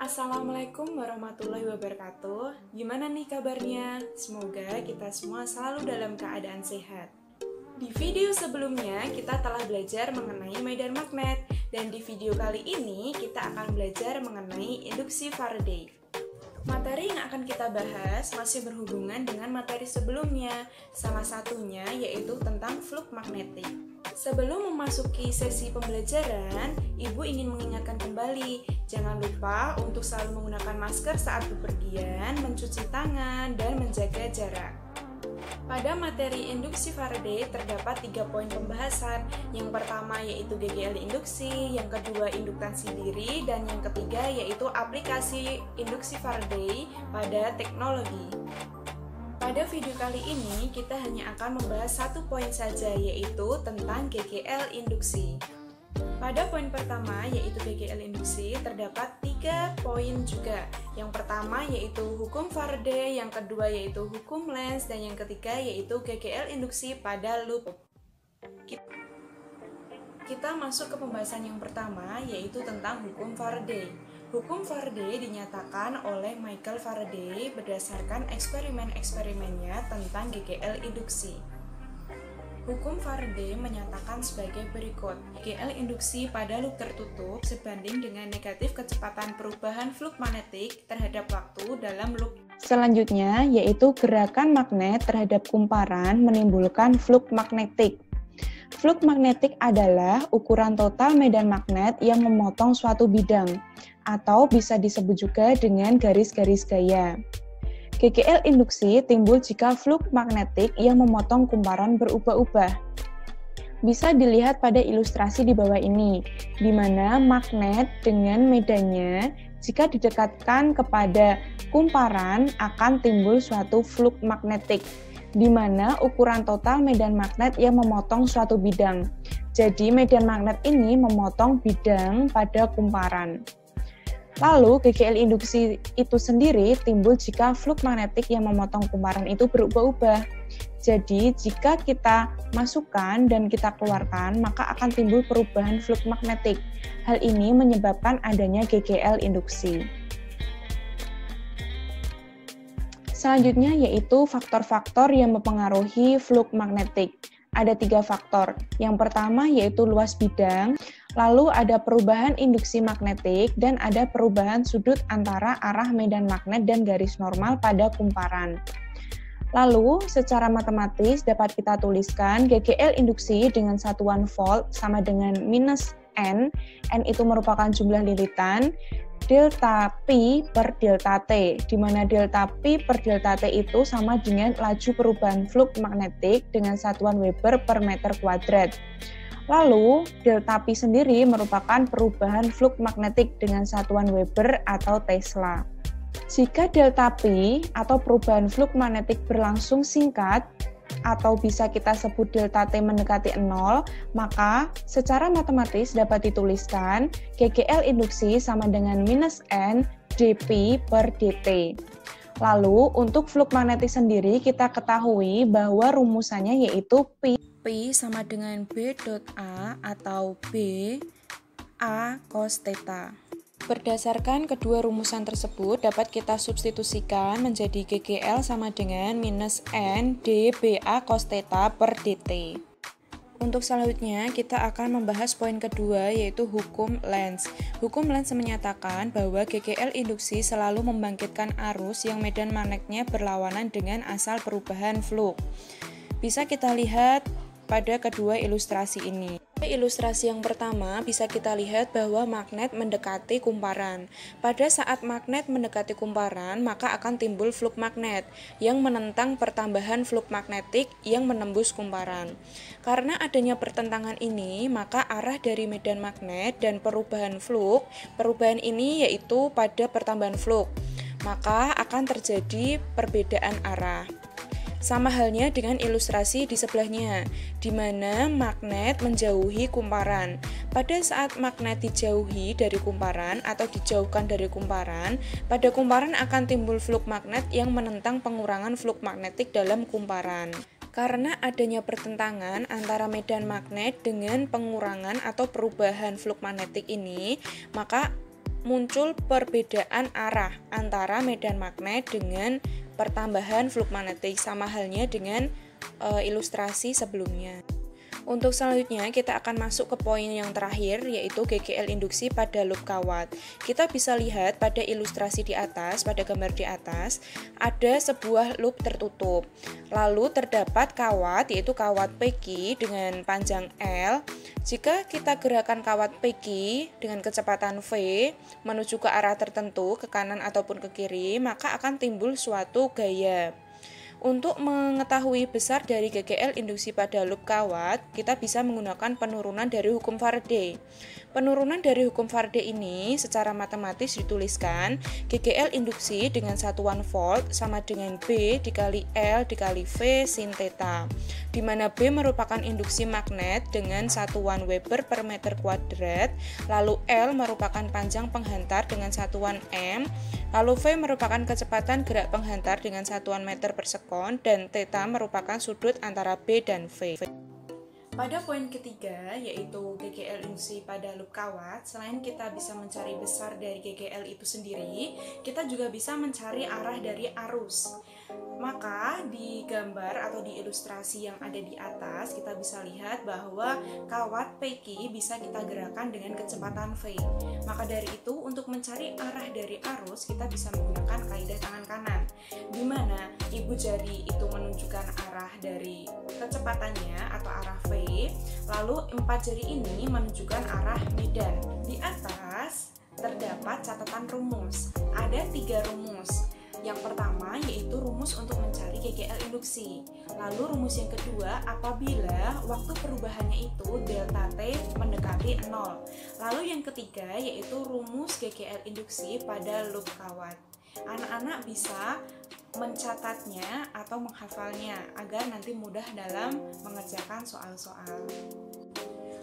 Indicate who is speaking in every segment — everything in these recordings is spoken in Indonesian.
Speaker 1: Assalamualaikum warahmatullahi wabarakatuh. Gimana nih kabarnya? Semoga kita semua selalu dalam keadaan sehat. Di video sebelumnya kita telah belajar mengenai medan magnet, dan di video kali ini kita akan belajar mengenai induksi Faraday. Materi yang akan kita bahas masih berhubungan dengan materi sebelumnya, salah satunya yaitu tentang flux magnetik. Sebelum memasuki sesi pembelajaran, Ibu ingin mengingatkan kembali, jangan lupa untuk selalu menggunakan masker saat bepergian, mencuci tangan, dan menjaga jarak. Pada materi induksi Faraday terdapat 3 poin pembahasan. Yang pertama yaitu GGL induksi, yang kedua induktansi diri, dan yang ketiga yaitu aplikasi induksi Faraday pada teknologi. Pada video kali ini kita hanya akan membahas satu poin saja, yaitu tentang GGL induksi. Pada poin pertama yaitu GGL induksi terdapat 3 poin juga. Yang pertama yaitu hukum Faraday, yang kedua yaitu hukum Lenz, dan yang ketiga yaitu GGL induksi pada loop. Kita masuk ke pembahasan yang pertama yaitu tentang hukum Faraday. Hukum Faraday dinyatakan oleh Michael Faraday berdasarkan eksperimen-eksperimennya tentang GGL induksi. Hukum Faraday menyatakan sebagai berikut. GGL induksi pada loop tertutup sebanding dengan negatif kecepatan perubahan flux magnetik terhadap waktu dalam loop.
Speaker 2: Selanjutnya yaitu gerakan magnet terhadap kumparan menimbulkan flux magnetik. Flux magnetik adalah ukuran total medan magnet yang memotong suatu bidang, atau bisa disebut juga dengan garis-garis gaya. GGL induksi timbul jika flux magnetik yang memotong kumparan berubah-ubah. Bisa dilihat pada ilustrasi di bawah ini, di mana magnet dengan medannya jika didekatkan kepada kumparan akan timbul suatu flux magnetik, di mana ukuran total medan magnet yang memotong suatu bidang. Jadi medan magnet ini memotong bidang pada kumparan. Lalu, GGL induksi itu sendiri timbul jika flux magnetik yang memotong kumparan itu berubah-ubah. Jadi, jika kita masukkan dan kita keluarkan, maka akan timbul perubahan flux magnetik. Hal ini menyebabkan adanya GGL induksi. Selanjutnya yaitu faktor-faktor yang mempengaruhi flux magnetik. Ada 3 faktor. Yang pertama yaitu luas bidang, lalu ada perubahan induksi magnetik, dan ada perubahan sudut antara arah medan magnet dan garis normal pada kumparan. Lalu, secara matematis dapat kita tuliskan GGL induksi dengan satuan volt sama dengan minus N itu merupakan jumlah lilitan, delta P per delta T, di mana delta P per delta T itu sama dengan laju perubahan flux magnetik dengan satuan Weber per meter kuadrat. Lalu, delta P sendiri merupakan perubahan flux magnetik dengan satuan Weber atau Tesla. Jika delta P atau perubahan flux magnetik berlangsung singkat, atau bisa kita sebut delta T mendekati 0, maka secara matematis dapat dituliskan GGL induksi sama dengan minus N dP per dt. Lalu, untuk flux magnetik sendiri kita ketahui bahwa rumusannya yaitu P sama dengan B dot A atau B A cos theta. Berdasarkan kedua rumusan tersebut dapat kita substitusikan menjadi GGL sama dengan minus N dBA cos theta per dt. Untuk selanjutnya kita akan membahas poin kedua yaitu hukum Lenz. Hukum Lenz menyatakan bahwa GGL induksi selalu membangkitkan arus yang medan magnetnya berlawanan dengan asal perubahan flux. Bisa kita lihat pada kedua ilustrasi ini. Ilustrasi yang pertama bisa kita lihat bahwa magnet mendekati kumparan. Pada saat magnet mendekati kumparan, maka akan timbul flux magnet yang menentang pertambahan flux magnetik yang menembus kumparan. Karena adanya pertentangan ini, maka arah dari medan magnet dan perubahan flux, perubahan ini yaitu pada pertambahan flux, maka akan terjadi perbedaan arah. Sama halnya dengan ilustrasi di sebelahnya, di mana magnet menjauhi kumparan. Pada saat magnet dijauhi dari kumparan atau dijauhkan dari kumparan, pada kumparan akan timbul flux magnet yang menentang pengurangan flux magnetik dalam kumparan. Karena adanya pertentangan antara medan magnet dengan pengurangan atau perubahan flux magnetik ini, maka
Speaker 1: muncul perbedaan arah antara medan magnet dengan pertambahan flux magnetik, sama halnya dengan ilustrasi sebelumnya. Untuk selanjutnya kita akan masuk ke poin yang terakhir, yaitu GGL induksi pada loop kawat. Kita bisa lihat pada ilustrasi di atas, pada gambar di atas, ada sebuah loop tertutup. Lalu terdapat kawat, yaitu kawat PQ dengan panjang L. Jika kita gerakan kawat PQ dengan kecepatan V menuju ke arah tertentu, ke kanan ataupun ke kiri, maka akan timbul suatu gaya. Untuk mengetahui besar dari GGL induksi pada loop kawat, kita bisa menggunakan penurunan dari hukum Faraday. Penurunan dari hukum Faraday ini secara matematis dituliskan GGL induksi dengan satuan volt sama dengan B dikali L dikali V sin theta, di mana B merupakan induksi magnet dengan satuan Weber per meter kuadrat, lalu L merupakan panjang penghantar dengan satuan M, lalu V merupakan kecepatan gerak penghantar dengan satuan meter per sekon, dan theta merupakan sudut antara B dan V. Pada poin ketiga, yaitu GGL induksi pada loop kawat, selain kita bisa mencari besar dari GGL itu sendiri, kita juga bisa mencari arah dari arus. Maka di gambar atau di ilustrasi yang ada di atas, kita bisa lihat bahwa kawat PQ bisa kita gerakan dengan kecepatan V. Maka dari itu, untuk mencari arah dari arus, kita bisa menggunakan kaidah tangan kanan, di mana ibu jari itu menunjukkan arah dari kecepatannya atau arah V, lalu 4 jari ini menunjukkan arah medan. Di atas terdapat catatan rumus. Ada 3 rumus. Yang pertama yaitu rumus untuk mencari GGL induksi. Lalu rumus yang kedua apabila waktu perubahannya itu delta T mendekati 0. Lalu yang ketiga yaitu rumus GGL induksi pada loop kawat. Anak-anak bisa mencatatnya atau menghafalnya agar nanti mudah dalam mengerjakan soal-soal.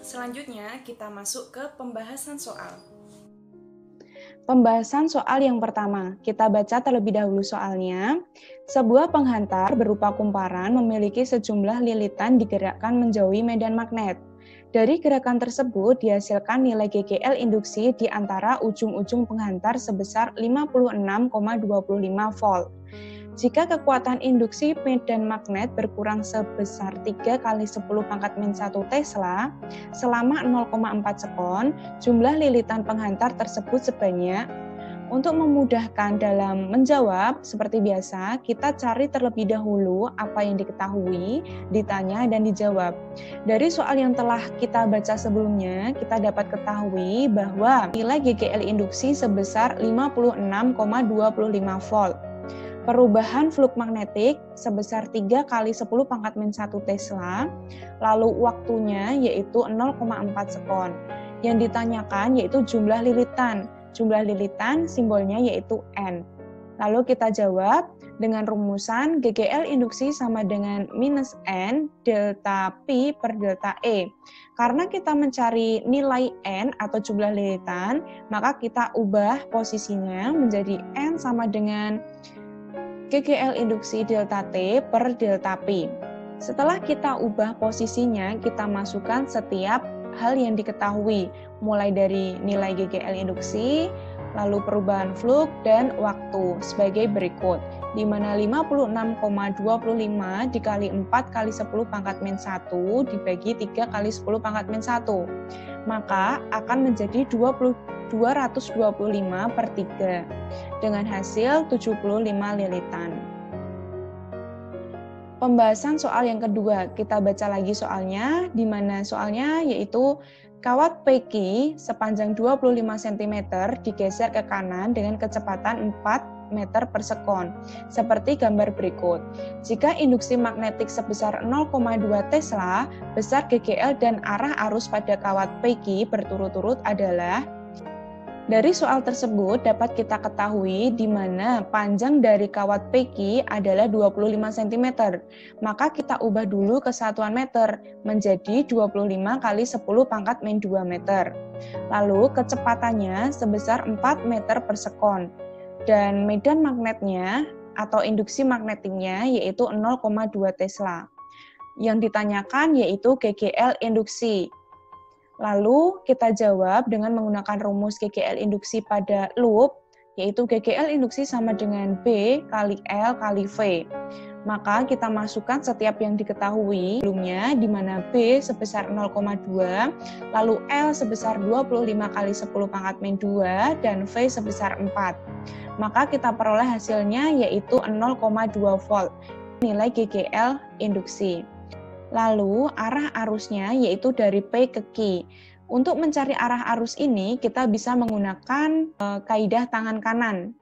Speaker 1: Selanjutnya kita masuk ke pembahasan soal.
Speaker 2: Pembahasan soal yang pertama, kita baca terlebih dahulu soalnya. Sebuah penghantar berupa kumparan memiliki sejumlah lilitan digerakkan menjauhi medan magnet. Dari gerakan tersebut dihasilkan nilai GGL induksi di antara ujung-ujung penghantar sebesar 56,25 volt. Jika kekuatan induksi medan magnet berkurang sebesar 3 kali 10 pangkat min 1 Tesla selama 0,4 sekon, jumlah lilitan penghantar tersebut sebanyak. Untuk memudahkan dalam menjawab, seperti biasa, kita cari terlebih dahulu apa yang diketahui, ditanya, dan dijawab. Dari soal yang telah kita baca sebelumnya, kita dapat ketahui bahwa nilai GGL induksi sebesar 56,25 volt. Perubahan flux magnetik sebesar 3 kali 10 pangkat min 1 Tesla, lalu waktunya yaitu 0,4 sekon. Yang ditanyakan yaitu jumlah lilitan. Jumlah lilitan simbolnya yaitu N. Lalu kita jawab dengan rumusan GGL induksi sama dengan minus N delta Pi per delta E. Karena kita mencari nilai N atau jumlah lilitan, maka kita ubah posisinya menjadi N sama dengan GGL induksi delta T per delta Pi. Setelah kita ubah posisinya, kita masukkan setiap hal yang diketahui, mulai dari nilai GGL induksi, lalu perubahan flux, dan waktu sebagai berikut, di mana 56,25 dikali 4 kali 10 pangkat min 1 dibagi 3 kali 10 pangkat min 1, maka akan menjadi 225 per 3, dengan hasil 75 lilitan. Pembahasan soal yang kedua, kita baca lagi soalnya, di mana soalnya yaitu kawat PQ sepanjang 25 cm digeser ke kanan dengan kecepatan 4 meter per sekon, seperti gambar berikut. Jika induksi magnetik sebesar 0,2 Tesla, besar GGL dan arah arus pada kawat PQ berturut-turut adalah. Dari soal tersebut dapat kita ketahui di mana panjang dari kawat PQ adalah 25 cm. Maka kita ubah dulu ke satuan meter menjadi 25 kali 10 pangkat min 2 meter. Lalu kecepatannya sebesar 4 meter per sekon. Dan medan magnetnya atau induksi magnetiknya yaitu 0,2 Tesla. Yang ditanyakan yaitu GGL induksi. Lalu kita jawab dengan menggunakan rumus GGL induksi pada loop, yaitu GGL induksi sama dengan B kali L kali V. Maka kita masukkan setiap yang diketahui sebelumnya, di mana B sebesar 0,2, lalu L sebesar 25 kali 10 pangkat min 2, dan V sebesar 4. Maka kita peroleh hasilnya yaitu 0,2 volt, nilai GGL induksi. Lalu arah arusnya yaitu dari P ke Q. Untuk mencari arah arus ini, kita bisa menggunakan kaidah tangan kanan.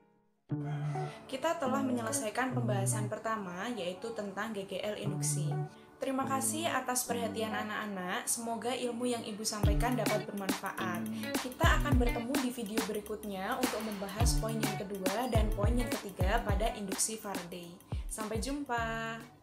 Speaker 1: Kita telah menyelesaikan pembahasan pertama, yaitu tentang GGL induksi. Terima kasih atas perhatian anak-anak, semoga ilmu yang Ibu sampaikan dapat bermanfaat. Kita akan bertemu di video berikutnya untuk membahas poin yang kedua dan poin yang ketiga pada induksi Faraday. Sampai jumpa!